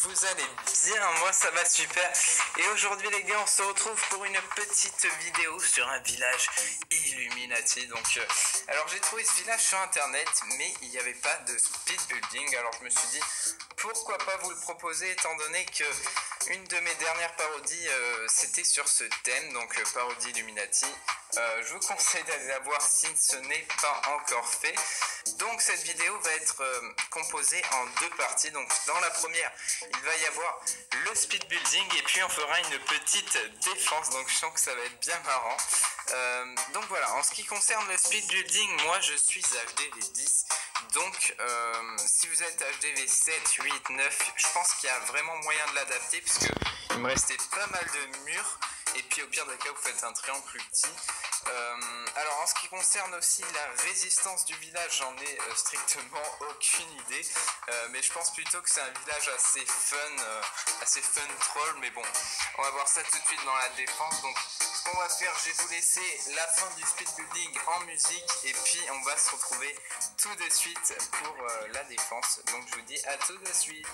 vous allez bien? Moi ça va super. Et aujourd'hui les gars, on se retrouve pour une petite vidéo sur un village Illuminati. Alors j'ai trouvé ce village sur internet, mais il n'y avait pas de speed building. Alors je me suis dit pourquoi pas vous le proposer, étant donné que une de mes dernières parodies c'était sur ce thème, donc parodie Illuminati. Je vous conseille d'aller la voir si ce n'est pas encore fait. Donc cette vidéo va être composée en deux parties. Donc dans la première, il va y avoir le speed building et puis on fera une petite défense. Donc je sens que ça va être bien marrant. Donc voilà, en ce qui concerne le speed building, moi je suis HDV 10. Donc si vous êtes HDV 7, 8, 9, je pense qu'il y a vraiment moyen de l'adapter puisque il me restait pas mal de murs. Et puis au pire des cas, vous faites un triangle plus petit. Alors en ce qui concerne aussi la résistance du village, j'en ai strictement aucune idée. Mais je pense plutôt que c'est un village assez fun troll. Mais bon, on va voir ça tout de suite dans la défense. Donc ce qu'on va faire, je vais vous laisser la fin du speed building en musique. Et puis on va se retrouver tout de suite pour la défense. Donc je vous dis à tout de suite.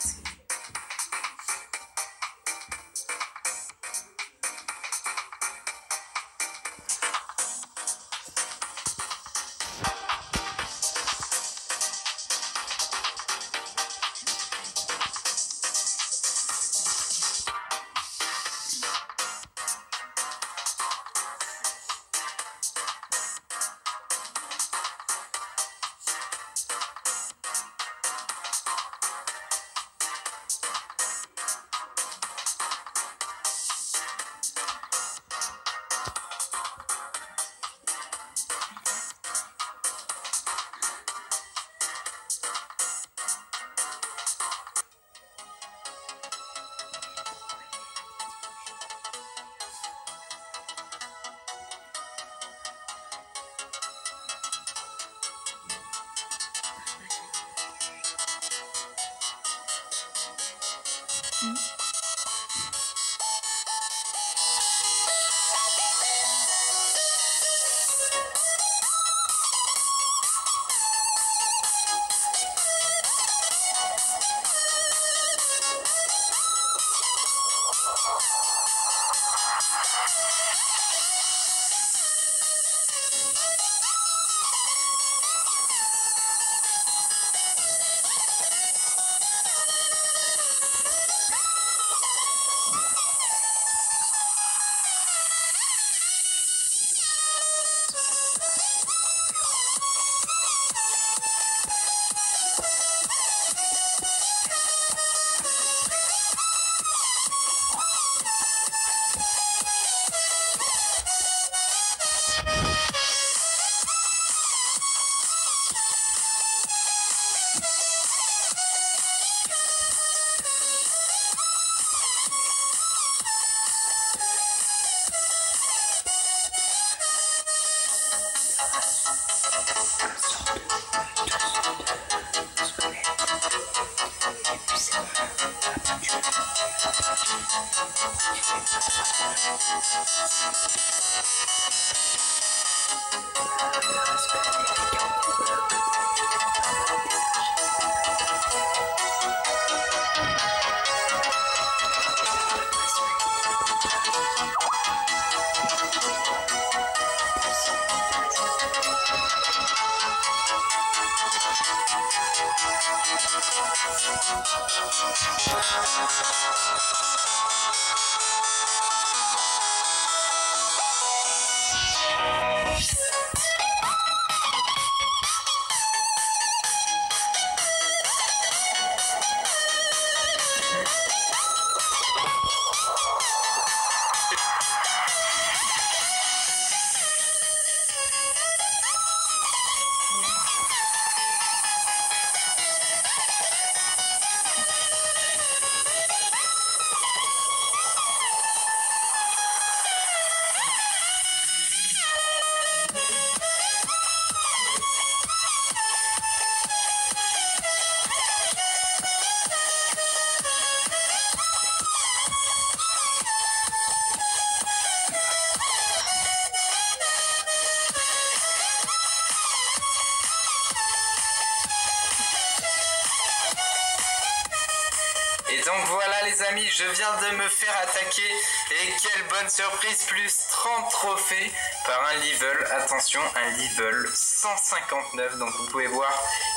donc voilà les amis, je viens de me faire attaquer et quelle bonne surprise, plus 30 trophées par un level, attention, un level 159, donc vous pouvez voir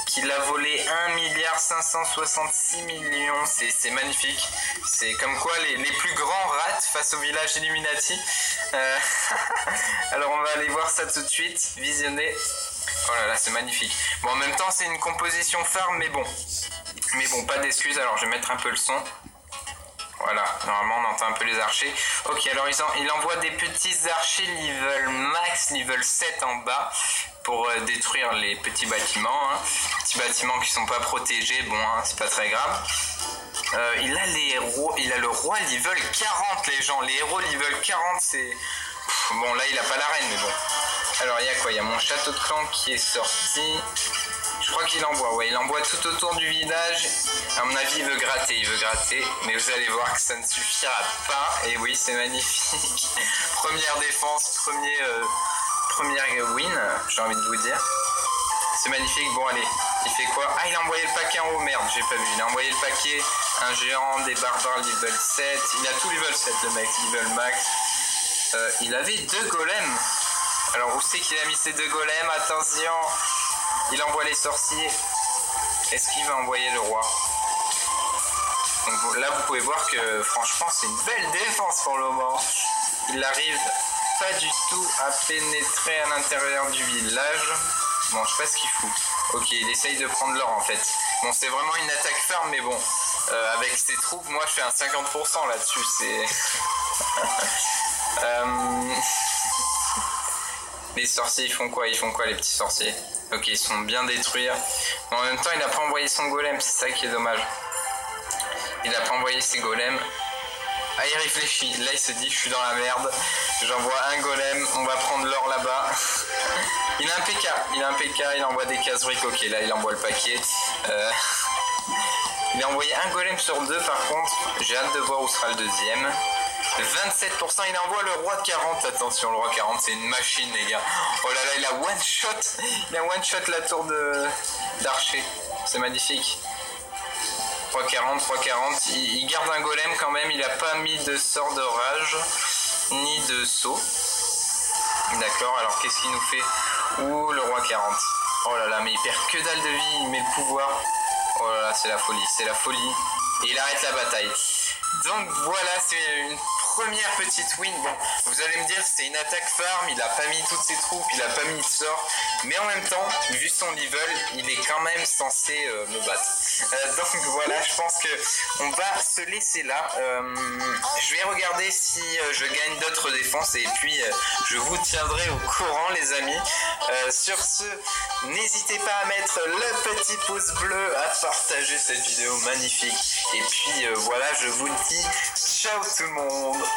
qu'il a volé 1,566 milliard, c'est magnifique, c'est comme quoi les plus grands ratent face au village Illuminati. Alors on va aller voir ça tout de suite, visionner. Oh là là, c'est magnifique. Bon, en même temps c'est une composition farm, mais bon, pas d'excuses. Alors je vais mettre un peu le son. Voilà, normalement on entend un peu les archers. Ok, alors il envoie des petits archers level max, level 7 en bas pour détruire les petits bâtiments. Hein. Petits bâtiments qui sont pas protégés, bon, hein, c'est pas très grave. Il a le roi level 40, les gens. Les héros level 40, c'est... Bon, là il a pas la reine, mais bon. Alors il y a quoi? Il y a mon château de clan qui est sorti. Je crois qu'il envoie, ouais, il envoie tout autour du village. À mon avis, il veut gratter, mais vous allez voir que ça ne suffira pas. Et oui, c'est magnifique. Première défense, première win, j'ai envie de vous dire. C'est magnifique. Bon, allez, il fait quoi? Ah, il a envoyé le paquet en haut, merde, j'ai pas vu. Il a envoyé le paquet, un géant, des barbares level 7. Il a tout level 7, le mec, level max. Il avait 2 golems. Alors, où c'est qu'il a mis ces 2 golems? Attention! Il envoie les sorciers. Est-ce qu'il va envoyer le roi? Donc là, vous pouvez voir que franchement, c'est une belle défense pour le moment. Il n'arrive pas du tout à pénétrer à l'intérieur du village. Bon, je sais pas ce qu'il fout. Ok, il essaye de prendre l'or en fait. Bon, c'est vraiment une attaque ferme, mais bon, avec ses troupes, moi je fais un 50% là-dessus. C'est... Les sorciers, ils font quoi? Ils font quoi les petits sorciers? Ok, ils sont bien détruits. En même temps, il n'a pas envoyé son golem, c'est ça qui est dommage. Il n'a pas envoyé ses golems. Ah, il réfléchit. Là, il se dit, je suis dans la merde. J'envoie un golem, on va prendre l'or là-bas. Il a un PK, il envoie des casse-briques. Ok, là, il envoie le paquet. Il a envoyé un golem sur 2, par contre. J'ai hâte de voir où sera le deuxième. 27%, il envoie le roi de 40, attention, le roi 40 c'est une machine les gars. Oh là là, il a one shot la tour d'archer, c'est magnifique. 340, il garde un golem quand même, il a pas mis de sort de rage, ni de saut. D'accord, alors qu'est-ce qu'il nous fait? Ouh, le roi 40. Oh là là, mais il perd que dalle de vie, il met le pouvoir. Oh là là, c'est la folie. Et il arrête la bataille. Donc voilà, c'est une première petite win. Bon, vous allez me dire c'était une attaque farm, il a pas mis toutes ses troupes, il a pas mis de sort, mais en même temps, vu son level, il est quand même censé me battre. Donc voilà, je pense que on va se laisser là. Je vais regarder si je gagne d'autres défenses et puis je vous tiendrai au courant les amis. Sur ce, n'hésitez pas à mettre le petit pouce bleu, à partager cette vidéo magnifique. Et puis voilà, je vous dis ciao tout le monde.